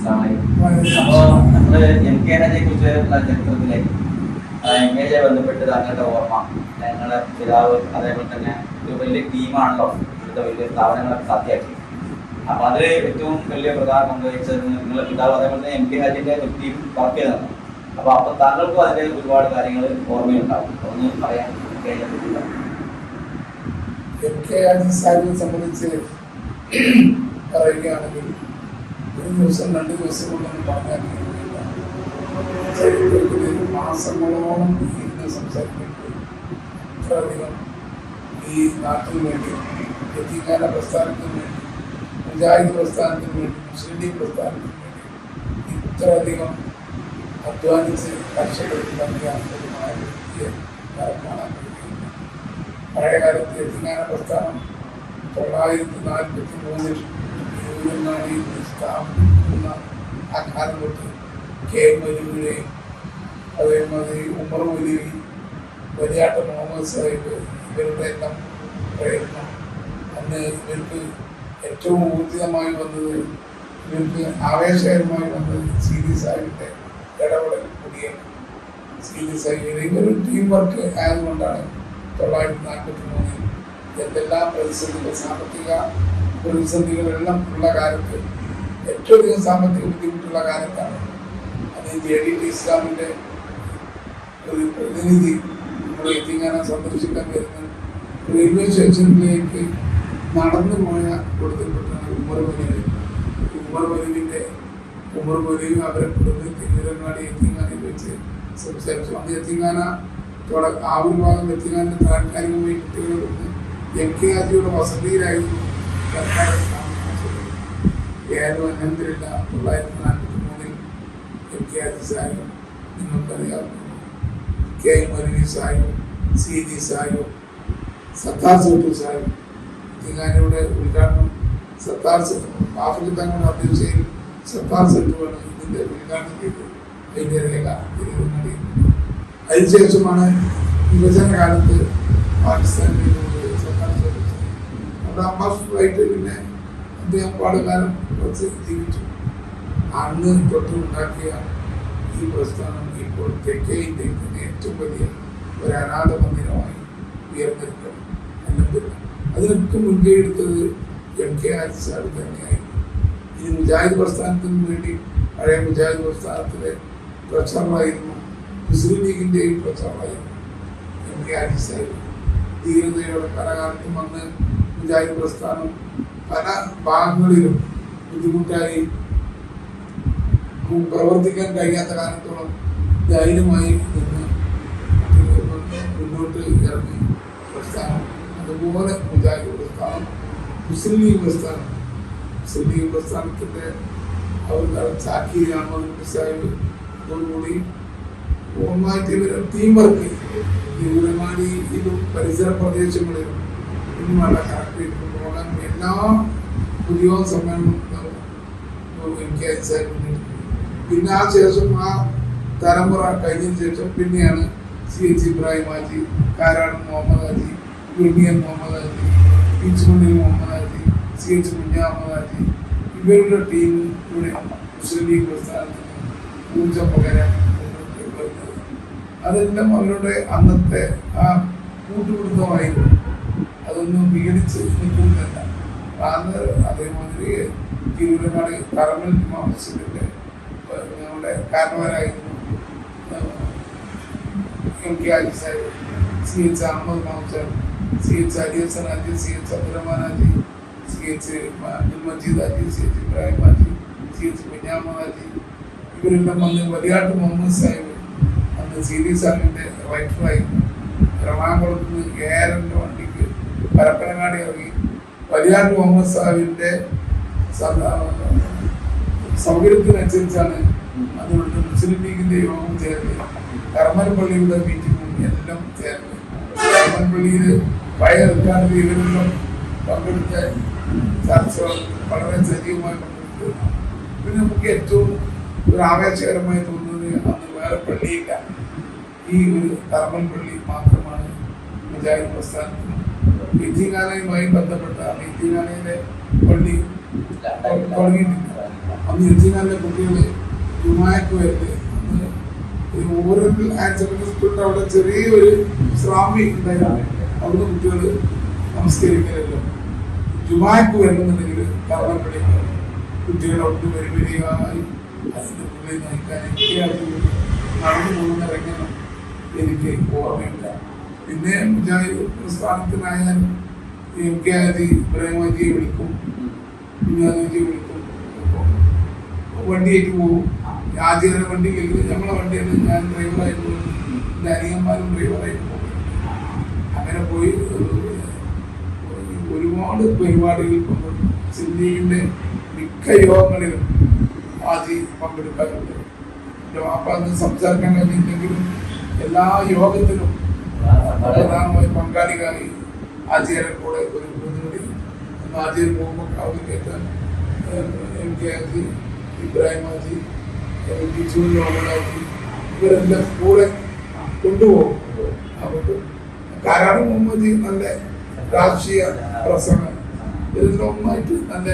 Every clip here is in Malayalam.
അപ്പോൾ നമ്മള് MK കുറിച്ചുള്ള ചരിത്രത്തിലേക്ക് MK ബന്ധപ്പെട്ട് താങ്കളുടെ ഓർമ്മ, ഞങ്ങളുടെ പിതാവ് അതേപോലെ തന്നെ ഒരു വലിയ ടീമാണല്ലോ ഇവിടുത്തെ വലിയ സ്ഥാപനങ്ങളൊക്കെ സാധ്യമാക്കി. അപ്പൊ അതിൽ ഏറ്റവും വലിയ പ്രധാന പങ്കുവഹിച്ചത് നിങ്ങളുടെ പിതാവ് അതേപോലെ തന്നെ MK ഹാജിന്റെ ഒരു ടീം വർക്ക് ചെയ്തതാണ്. അപ്പൊ താങ്കൾക്കും അതിന്റെ ഒരുപാട് കാര്യങ്ങൾ ഓർമ്മയുണ്ടാവും, ഒന്ന് പറയാൻ MK ഹാജി സാഹിബിനെ സംബന്ധിച്ച് പറയുകയാണെങ്കിൽ ഒരു ദിവസം 2 ദിവസം കൊണ്ടൊന്നും പറഞ്ഞാൽ ചരിത്രത്തിൽ മാസങ്ങളോളം ഇരുന്ന് സംസാരിക്കുന്നത് ഇത്രയധികം ഈ നാട്ടിന് വേണ്ടി, യതീംഖാന പ്രസ്ഥാനത്തിന് വേണ്ടി, മുജാഹിദ് പ്രസ്ഥാനത്തിന് വേണ്ടി, മുസ്ലിം ലീഗ് പ്രസ്ഥാനത്തിന് വേണ്ടി ഇത്രയധികം അധ്വാനിച്ച് കർഷകർക്ക് ഒരു വ്യക്തിയെ കാണാൻ കഴിയുകയില്ല. പഴയകാലത്ത് യതീംഖാന പ്രസ്ഥാനം 943 സ്ഥാപിക്കുന്ന ആ കാലം തൊട്ട് KM മൊയ്‌ലവിയുടെയും അതേമാതിരി ഉമർ മൊയ്‌ലവി, വലിയാട്ട മുഹമ്മദ് സാഹിബ്, ഇവരുടെ എല്ലാം പ്രയത്നം അന്ന് ഇവർക്ക് ഏറ്റവും ഊർജിതമായി വന്നത്, ഇവർക്ക് ആവേശകരമായി വന്നത് CD സാഹിബിൻ്റെ ഇടപെടൽ കൂടിയാണ്. CD സാഹിബിൻ്റെ ഇവർ ടീം വർക്ക് ആയതുകൊണ്ടാണ് 943 എന്തെല്ലാം പ്രതിസന്ധികൾ, സാമ്പത്തിക പ്രതിസന്ധികളെല്ലാം ഉള്ള കാലത്ത്, ഏറ്റവും അധികം സാമ്പത്തിക ബുദ്ധിമുട്ടുള്ള കാലത്താണ് അത് JDT ഇസ്ലാമിൻ്റെ ഒരു പ്രതിനിധി നമ്മുടെ യതീംഖാന സന്ദർശിക്കാൻ വരുന്ന റെയിൽവേ സ്റ്റേഷനിലേക്ക് നടന്നു പോയ കൊടുത്തിൽപ്പെട്ടാണ് ഉമർ മൊയ്‌ലവി അവരെ കൊടുത്ത് തിരുവരങ്ങാടി യതീംഖാനയിൽ വെച്ച് സംസാരിച്ചു. അന്ന് യതീംഖാന ആവിർഭാഗം യതീംഖാനയുടെ താൽക്കാലികമായി കുട്ടികളെ കൊണ്ട് MK ഹാജിയുടെ വസതിയിലായിരുന്നു സർക്കാർ താമസിച്ചത്. ഏതോ അനന്തരില്ല 943 MK ഹാജി സാഹിബ്, നിങ്ങൾക്കറിയാവുന്ന KM മൊയ്‌ലവി സാഹിബ്, CD സാഹിബ്, സത്താർ സെട്ടു സാഹിബ്, യതീംഖാനയുടെ ഉദ്ഘാടനം സത്താർ ആഫ്രിക്ക തങ്ങളുടെ അധ്യക്ഷയിൽ സത്താർ സെട്ടുവാണ് ഇതിൻ്റെ ഉദ്ഘാടനം ചെയ്തത്. അതിൻ്റെ രേഖ തിരുവനന്തപുരം. അതിനുശേഷമാണ് വിഭജന കാലത്ത് പാകിസ്ഥാനിൽ അവിടെ അംബാസിഡറായിട്ട് പിന്നെ അദ്ദേഹം പാടുകാലം കുറച്ച് ജീവിച്ചു. അന്ന് തൊട്ട് ഉണ്ടാക്കിയ ഈ പ്രസ്ഥാനം ഇപ്പോൾ തെക്കേ ഇന്ത്യയിൽ തന്നെ ഏറ്റവും വലിയ ഒരു അനാഥ മന്ദിരമായി ഉയർന്നിരിക്കണം. അതിനൊക്കെ മുൻകൈ എടുത്തത് MK ഹാജി സാഹിബ് തന്നെയായിരുന്നു. ഈ മുജാഹിദ് പ്രസ്ഥാനത്തിന് വേണ്ടി പഴയ മുജാഹിദ് പ്രസ്ഥാനത്തിലെ പ്രചാരണമായിരുന്നു, മുസ്ലിം ലീഗിൻ്റെയും പ്രചാരണമായിരുന്നു MK ഹാജി സാഹിബ്. ധീരതയോടെ പല കാലത്തും വന്ന് മുജാഹിദ് പ്രസ്ഥാനം പല ഭാഗങ്ങളിലും ബുദ്ധിമുട്ടായി പ്രവർത്തിക്കാൻ കഴിയാത്ത കാലത്തോളം ധൈര്യമായി നിന്ന് മുന്നോട്ട് ഇറങ്ങി പ്രസ്ഥാനം. അതുപോലെ മുജാഹിദ് പ്രസ്ഥാനം, മുസ്ലിം ലീഗ് പ്രസ്ഥാനത്തിൻ്റെ അവർ ചാക്കിരി അഹമ്മദ് സാഹിബ് അതോടുകൂടി പൂർണ്ണമായിട്ട് ഇവർ ടീം വർക്ക് തിരുവനന്തപുരമാടിയിലും പരിസര പ്രദേശങ്ങളിലും ഇന്നുമല്ല കറക്റ്റ് പോകാൻ എല്ലാ പുതിയ സമ്മേളനം MK ഹാജി സാഹിബ്. പിന്നെ ആ ശേഷം ആ തലമുറ കഴിഞ്ഞതിന് ശേഷം പിന്നെയാണ് CH ഇബ്രാഹിം ഹാജി, കാരാട് മുഹമ്മദ് ഹാജി, വിർമിയൻ മുഹമ്മദ് ഹാജി, പീച്ചുമണ്ണിൽ മുഹമ്മദ് ഹാജി, CH കുഞ്ഞഹമ്മദ് ഹാജി, ഇവരുടെ ടീം ഇവിടെ മുസ്ലിം ലീഗ് പ്രസ്ഥാനത്തിന് ഊർജം പകരാൻ വരുന്നത്. അതെല്ലാം അവരുടെ അന്നത്തെ ആ കൂട്ടുപിടുത്തമായിരുന്നു. അതൊന്നും വിഘടിച്ച് നിൽക്കുന്നില്ല. അന്ന് അതേമാതിരി തിരുവനന്തപുരം കർമ്മൽ മസ്ജിദിൻ്റെ ഞങ്ങളുടെ കാരണവരായിരുന്നു MK Haji Sahib, CH Ahmed മൗജർ, CH Ali Hasan Haji, CH Abdurahman Haji, CH Abdul Majeed Haji, CH Ibrahim Haji, CH Kunjahammed Haji, ഇവരെല്ലാം വന്ന് വലിയാട്ട് മുഹമ്മദ് സാഹിബ് അന്ന് CD സാഹിബിൻ്റെ റൈറ്ററായിരുന്നു. എറണാകുളത്ത് നിന്ന് ഏറൻ്റെ വണ്ടിക്ക് പരപ്പനങ്ങാടി ഇറങ്ങി വലിയാട്ട് മുഹമ്മദ് സാഹിബിൻ്റെ സൗകര്യത്തിനനുസരിച്ചാണ് അതുകൊണ്ട് മുസ്ലിം ലീഗിൻ്റെ യോഗം ചേർന്ന് കർമ്മൻപള്ളിയുടെ മീറ്റിങ്ങും എല്ലാം ചേർന്ന് കർമ്മൻപള്ളിയിൽ പഴയ റിക്കാർഡിൽ ഇവരെല്ലാം പങ്കെടുത്ത ചർച്ചകൾ വളരെ സജീവമായി പങ്കെടുത്തത്. പിന്നെ നമുക്ക് ഏറ്റവും ഒരു ആവേശകരമായി തോന്നുന്നത് അന്ന് വേറെ പള്ളിയില്ല, ഈ ഒരു കർമ്മൻപള്ളി മാത്രമാണ് മുജാഹിദ് പ്രസ്ഥാനത്തിന്. യതീംഖാനയുമായി ബന്ധപ്പെട്ട യതീംഖാനയിലെ പള്ളി തുടങ്ങിയിട്ടില്ല. അന്ന് യത്തീംഖാനിലെ കുട്ടികള് ജുമാക്ക് വരുന്നത് അന്ന് ഒരു ഓരൽ ഹയർ സെക്കൻഡറി സ്കൂളിന്റെ അവിടെ ചെറിയൊരു സ്രാമി ഉണ്ടായിരുന്നു. അവിടുന്ന് കുട്ടികൾ നമസ്കരിക്കലല്ലോ. ജുമാക്ക് വരണമെന്നുണ്ടെങ്കിൽ കർമ്മപ്പള്ളിക്ക് കുട്ടികളെ ഒട്ട് വരിവരിയായി അതിൻ്റെ ഉള്ളിൽ നയിക്കാൻ എനിക്ക് നടന്നു പോകുന്ന രംഗം എനിക്ക് ഓർമ്മയില്ല. പിന്നെ മുജാഹിദ് പ്രസ്ഥാനത്തിനായാലും എം കെ ആജി ഇബ്രാഹിമാജിയെ വിളിക്കും, കുഞ്ഞാജിയെ വിളിക്കും, വണ്ടിയേക്ക് പോകും. ആദ്യം വണ്ടിയില്ലെങ്കിൽ നമ്മളെ വണ്ടിയാണ്, ഞാൻ ഡ്രൈവറായിട്ട് പോകും, എൻ്റെ അനിയന്മാരും ഡ്രൈവറായിട്ട് പോകും. അങ്ങനെ പോയി ഒരുപാട് പരിപാടികൾ പങ്കെടുക്കും. സിന്ദീഖിൻ്റെ മിക്ക യോഗങ്ങളിലും ആജി പങ്കെടുക്കാറുണ്ട്. എൻ്റെ വാപ്പ അന്ന് സംസാരിക്കാൻ കഴിഞ്ഞില്ലെങ്കിലും എല്ലാ യോഗത്തിലും പ്രധാനമായി പങ്കാളികളായി ആജിയുടെ കൂടെ ഒരു പ്രതിനിധി. ആജിയിൽ പോകുമ്പോൾ കാവൽ കേട്ടാൻ എം കെ ആജി, ഇബ്രാഹിം ആജി, ഹാജി ഇവരെല്ലാം കൂടെ കൊണ്ടുപോകും. അതുകൊണ്ട് കാരാട് മുഹമ്മദ് നല്ല രാഷ്ട്രീയ പ്രസംഗം, ഇതിന്റെ ഒന്നായിട്ട് നല്ല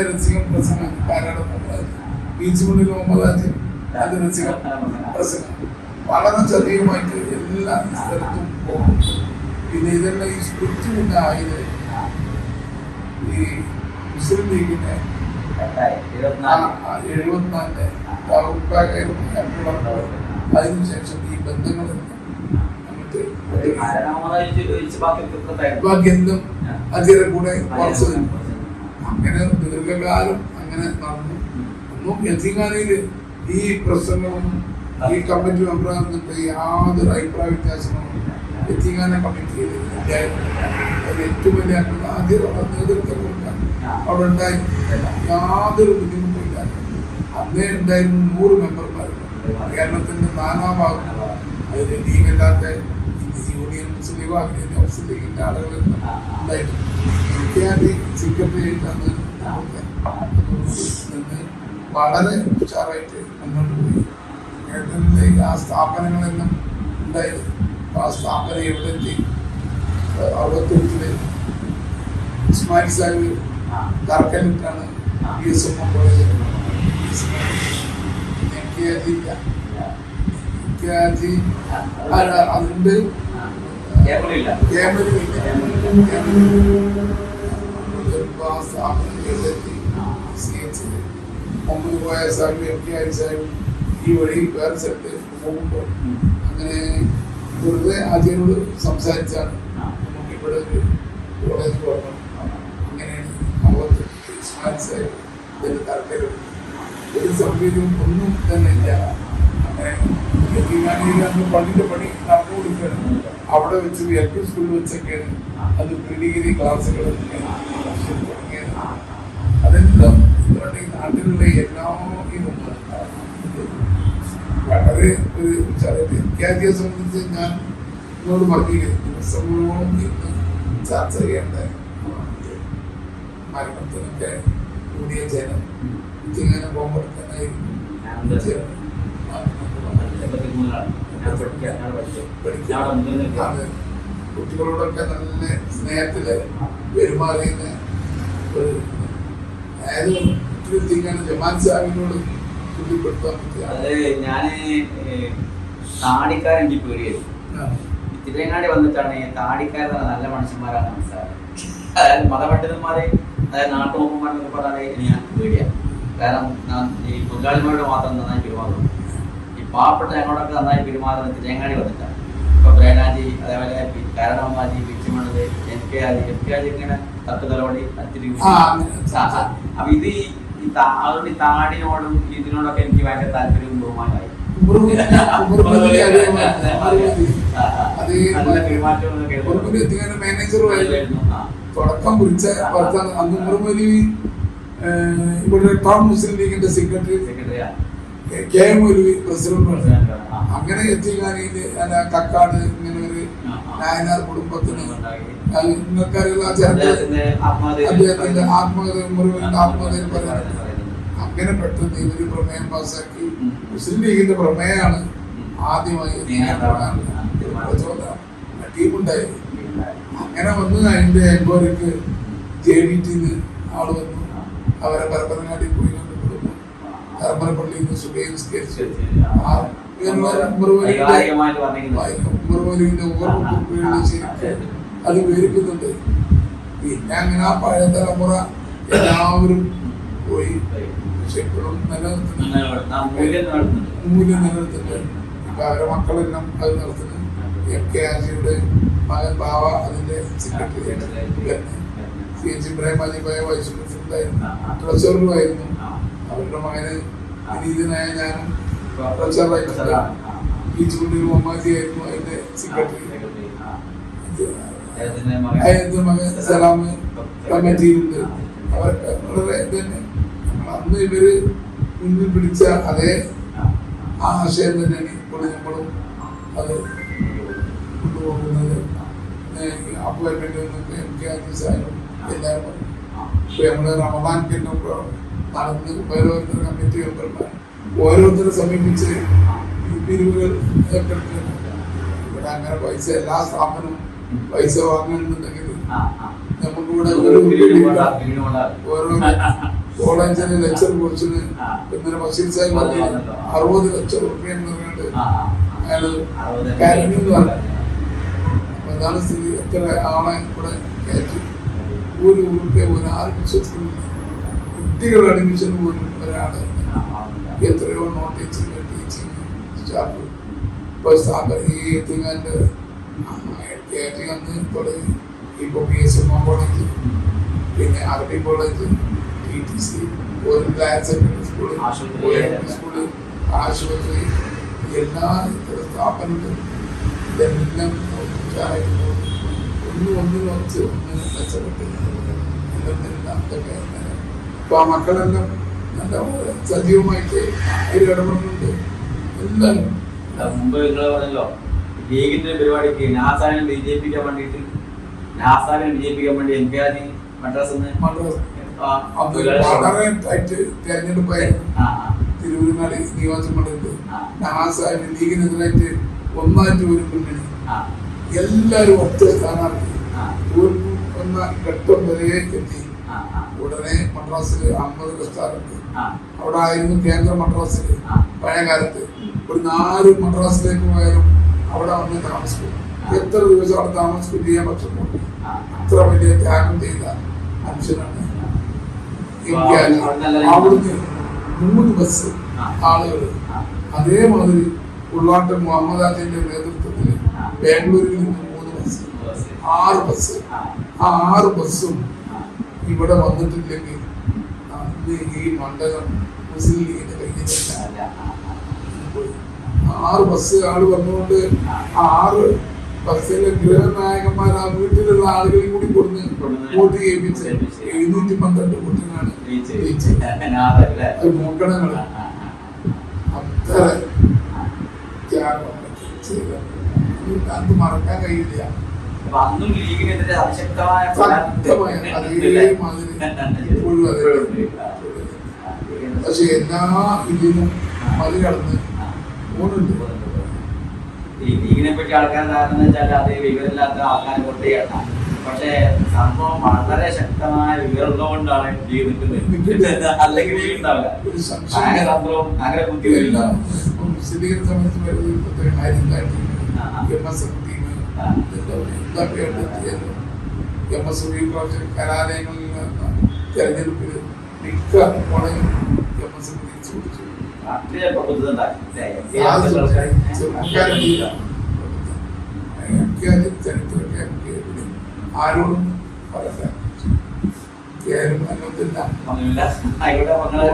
രസികം പ്രസംഗം. കാരാട് മുഹമ്മദ് ബീച്ച് മുന്നിൽ മുഹമ്മദ് ഹാജി നല്ല രസികം പ്രസംഗം, വളരെ ചതിയുമായിട്ട് എല്ലാ സ്ഥലത്തും പോകും. പിന്നെ ഇതെല്ലാം ഈ സ്പിരിറ്റ് കൊണ്ട് ആയത് ഈ മുസ്ലിം ലീഗിന്റെ 74 അതിനുശേഷം ഈ ബന്ധങ്ങളെല്ലാം ബാക്കിയെന്തും അതിരെ കൂടെ കുറച്ച് അങ്ങനെ ദീർഘകാലം അങ്ങനെ നടന്നു. ഒന്നും യത്തീംഖാനയില് ഈ പ്രശ്നങ്ങളും ഈ കമ്മിറ്റി മെമ്പറാകുന്നിട്ട് യാതൊരു അഭിപ്രായ വ്യത്യാസങ്ങളും യത്തീംഖാന കമ്മിറ്റിയിൽ അതിൽ ഏറ്റവും വലിയ ആദ്യം നേതൃത്വം കൊടുക്കാൻ അവിടെ ഉണ്ടായിരുന്നു. യാതൊരു ബുദ്ധിമുട്ടില്ല. അന്നേ ഉണ്ടായിരുന്നു 100 മെമ്പർമാർ കേരളത്തിന്റെ നാനാഭാഗം. അതിന് ലീഗല്ലാത്ത യൂണിയൻ മുസ്ലിം ലീഗോ അങ്ങനെ മുസ്ലിം ലീഗിന്റെ ആളുകൾ ഉണ്ടായിരുന്നു. സെക്രട്ടറി അന്ന് നിന്ന് വളരെ ഉഷാറായിട്ട് മുന്നോട്ട് പോയി. കേരളത്തിലെ ആ സ്ഥാപനങ്ങളെല്ലാം ഉണ്ടായിരുന്നു. ആ സ്ഥാപനം എവിടെ എത്തി? 63 ഇസ്മായിൽ സാഹിബ് തറക്കല്ലിട്ടാണ് BSM കോളേജ്. അതുകൊണ്ട് മുഹമ്മദ് കോയ സാഹിബ്, എം കെ ആജി സാഹിബ് ഈ വഴി വേറെ സ്ഥലത്ത് പോകുമ്പോൾ അങ്ങനെ വെറുതെ ആദ്യനോട് സംസാരിച്ചാണ് നമുക്കിവിടെ ഒരു കോളേജ് പറഞ്ഞു. അങ്ങനെയാണ് അവർക്ക് ഇസ്മായിൽ സാഹിബ് ഇതിൻ്റെ താല്പര്യം. ഒരു സൗകര്യവും ഒന്നും തന്നെ ഇല്ല. അങ്ങനെ യത്തീംഖാനയിൽ പള്ളിൻ്റെ പണി നടന്നു കൊടുക്കുകയാണ്. അവിടെ വെച്ച് LP സ്കൂളിൽ വെച്ചൊക്കെയാണ് അത് പ്രീ-ഡിഗ്രി ക്ലാസ്സുകൾ തുടങ്ങിയത്. അതെല്ലാം ഈ നാട്ടിലുള്ള എല്ലാവരും വളരെ ഒരു വിദ്യാർത്ഥിയെ സംബന്ധിച്ച് ഞാൻ എന്നോട് പറഞ്ഞില്ലേ, ദിവസങ്ങളോളം ഇന്ന് ചർച്ച ചെയ്യേണ്ട മരണത്തിനൊക്കെ കൂടിയ ജനം ഇങ്ങനെ പോകുമ്പോഴത്തേനായിരുന്നു കുട്ടികളോടൊക്കെ നല്ല സ്നേഹത്തില് പെരുമാറിയുന്ന ഒരു അതായത് ജമാൽ സാഹിബിനോട് ചുറ്റിപ്പെടുത്താൻ പറ്റിയ ഞാന് താടിക്കാരൻ എനിക്ക് പേടിയായിരുന്നു. തിരുവങ്ങാടി വന്നിട്ടാണ് താടിക്കാരൻ നല്ല മനുഷ്യന്മാരാണ് മനസ്സിലായത്. അതായത് മതപണ്ഡിതന്മാരെ, അതായത് നാട്ടുമുഖന്മാരെന്നൊക്കെ പറഞ്ഞാൽ ഞാൻ പേടിയാണ്. കാരണം ഈ തൊഴിലാളിമാരോട് മാത്രം നന്നായി പെരുമാറുന്നു. ഈ പാവപ്പെട്ട ഞങ്ങളോടൊക്കെ നന്നായി പെരുമാറുന്നത് തിരുവങ്ങാടി വന്നിട്ടാണ്. ഇപ്പൊ ബ്രേനാജി, അതേപോലെ കാരണമാജി, വിച്ചുമണത്, എം കെ ആജി ഇങ്ങനെ തട്ടുതലോടി അപ്പൊ ഇത് അതുകൊണ്ട് ഈ താടിനോടും ഇതിനോടൊക്കെ എനിക്ക് ഭയങ്കര താല്പര്യവും ബഹുമാനമായി. തുടക്കം കുറിച്ച അന്ന് ഇവിടെ ടൗൺ മുസ്ലിം ലീഗിന്റെ സെക്രട്ടറി KM മൗലവി പ്രസിഡന്റ്. അങ്ങനെ യത്തീംഖാനയില് കക്കാട് ഇങ്ങനെ ഒരു നായനാർ കുടുംബത്തിന് നിങ്ങൾക്കറിയുള്ള അദ്ദേഹത്തിന്റെ ആത്മകഥയിൽ പറയുന്നത്. അങ്ങനെ പെട്ടെന്ന് ഇവര് പ്രമേയം പാസാക്കി. മുസ്ലിം ലീഗിന്റെ പ്രമേയമാണ് ആദ്യമായി ടീമുണ്ടായി. അങ്ങനെ വന്ന് അതിന്റെ എൻക്വയറിക്ക് JDT ആള് വന്നു. അവരെ പരപ്പനങ്ങാടി പോയി കണ്ടുകൊടുക്കും. കരമനപ്പള്ളിയിൽ നിന്ന് സുബൈ നിസ്കരിച്ച് ഉമർവലിന്റെ ഓർമ്മ ശരിക്കും അത് വിവരിക്കുന്നുണ്ട്. പിന്നെ അങ്ങനെ ആ പഴയ തലമുറ എല്ലാവരും പോയി. പക്ഷെ ഇപ്പോഴും മൂല്യം നിലനിർത്തുന്നുണ്ട്. ഇപ്പൊ അവരുടെ മക്കളെല്ലാം അത് നടത്തുന്നു. MK ആജിയുടെ മകൻ ബാവ അതിന്റെ secretary, CH Ibrahim Haji vice പ്രസിഡന്റായിരുന്നു, ട്രഷററുമായിരുന്നു. അവരുടെ മകന് വിനീതനായ ഞാനും ട്രഷററായിട്ടുണ്ട്. ഈ ചൂണ്ടിൽ മൊഹമ്മദിയായിരുന്നു അതിന്റെ സെക്രട്ടറി. മകൻ സലാം കമ്മിറ്റിയിലുണ്ട്. അവരൊക്കെ വളരെ തന്നെ അന്ന് ഇവര് മുന്നിൽ പിടിച്ച അതേ ആശയം തന്നെയാണ് ഇപ്പോൾ നമ്മളും അത് കൊണ്ടുപോകുന്നത്. അപ്പോയിന്റ്മെന്റ് MK ആജി സാഹിബും എല്ലാവരും പറയും. ഇപ്പൊ നമ്മള് റമദാൻ നടന്ന് ഓരോരുത്തർ കമ്മിറ്റി മെമ്പർമാർ ഓരോരുത്തരെ സമീപിച്ച് പിരിവുകൾ ഏർപ്പെടുത്തുന്നു. ഇവിടെ അങ്ങനെ പൈസ എല്ലാ സ്ഥാപനവും പൈസ വാങ്ങുന്നുണ്ടെങ്കിൽ നമുക്കിവിടെ ഓരോ കോളേജിന് ലെക്ചർ കോഴ്സിന് ഇന്നലെ ബഷീർ സാഹിബ് പറഞ്ഞ 60 ലക്ഷം റുപ്യ എന്ന് പറഞ്ഞിട്ട് അയാള് കാര്യം പറഞ്ഞു. അപ്പൊ അതാണ് സ്ഥിതി. എത്ര ആളെ ഇവിടെ കയറ്റി ഒരു റുപ്യ പോലും ആരും വിശ്വസിക്കുന്നില്ല. കുട്ടികൾ അഡ്മിഷൻ പോലും ഒരാള് എത്രയോ നോൺ ടീച്ചിങ് സ്റ്റാഫ് ഇപ്പൊ ഈ എത്തിങ്ങാന്റെ അന്ന് തുടങ്ങി. ഇപ്പൊ PSM കോളേജ്, പിന്നെ അറബി കോളേജ്, TTC, ഒരു ഹയർ സെക്കൻഡറി സ്കൂള്, സ്കൂള്, ആശുപത്രി, എല്ലാ സ്ഥാപനങ്ങളും ഇതെല്ലാം ഒന്നിനും വെച്ച് ഒന്ന് മെച്ചപ്പെട്ട് അതൊക്കെ. അപ്പൊ ആ മക്കളെല്ലാം നല്ല സജീവമായിട്ട് അതിൽ ഇടപെടുന്നുണ്ട് എല്ലാവരും. മുമ്പ് നിങ്ങൾ പറഞ്ഞല്ലോ ലീഗിന്റെ പരിപാടിക്ക് നാസാവിനെ വിജയിപ്പിക്കാൻ വേണ്ടിയിട്ട് MK ആജി മദ്രാസ് തെരഞ്ഞെടുപ്പായിരുന്നു തിരുവനന്തപുരം നിയോജകമണ്ഡലത്തിൽ. നാസാവിന് ലീഗിനെതിരായിട്ട് ഒന്നായിട്ട് ഒരു മുന്നണി, എല്ലാരും ഒറ്റ സ്ഥാനാർത്ഥി, എന്ന ഘട്ടം വരെ എത്തി. ഉടനെ മദ്രാസിൽ 50 സ്ഥാനത്ത് അവിടെ ആയിരുന്നു കേന്ദ്ര മദ്രാസിൽ. പഴയ കാലത്ത് ഒരു 4 മദ്രാസിലേക്ക് പോയാലും അവിടെ വന്ന് താമസിക്കും. എത്ര ദിവസം അവിടെ താമസിക്കും ചെയ്യാൻ പറ്റുമോ? അത്ര വലിയ ത്യാഗം ചെയ്ത മനുഷ്യനാണ് MK ആജി. അവിടുന്ന് 3 ബസ് ആളുകൾ അതേമാതിരി ഉള്ളാട്ടം മുഹമ്മദ് ആജിന്റെ നേതൃത്വത്തിൽ ബാംഗ്ലൂരിൽ നിന്ന് 3 ബസ്, 6 ബസ്. ആ 6 ബസ്സും ഇവിടെ വന്നിട്ടില്ലെങ്കിൽ അന്ന് ഈ മണ്ഡലം മുസ്ലിം ലീഗിന്റെ കയ്യിലല്ല. 6 ബസ് ആള് വന്നുകൊണ്ട് 6 ബസ്സിലെ ഗൃഹനായകന്മാർ ആ വീട്ടിലുള്ള ആളുകളെയും കൂടി കൊടുന്ന് വോട്ട് ചെയ്യിപ്പിച്ച് 712 വോട്ടിനാണ് നോക്കണങ്ങൾ. അത്ര ത്യാഗം ചെയ്ത അത് മറക്കാൻ കഴിയില്ല. അന്നും ലീഗിനെതിരെ അതിശക്തമായ പക്ഷെ എല്ലാ ഇതിനും മറികടന്ന് പോകുന്നുണ്ട്. ഈ ലീഗിനെ പറ്റി ആൾക്കാർ ധാരണ വെച്ചാൽ അത് വിവരമില്ലാത്ത ആൾക്കാരെ വോട്ട് ചെയ്യണം. പക്ഷെ സംഭവം വളരെ ശക്തമായ വിവരമുള്ളതുകൊണ്ടാണ് ലീഗ് നിൽക്കുന്നത്. അല്ലെങ്കിൽ ലീഗ് ഉണ്ടാവില്ല. അങ്ങനെ സംഭവം അങ്ങനെ ബുദ്ധിമില്ല. മുസ്ലിം സമയത്ത് വരുന്ന കാര്യം കലാലയങ്ങളിൽ തെരഞ്ഞെടുപ്പിൽ മിക്ക കോളേജിലും തിരിച്ചു പിടിച്ചു. ചരിത്രമൊക്കെ ആരോടും പറയില്ല. ആയിക്കോട്ടെ.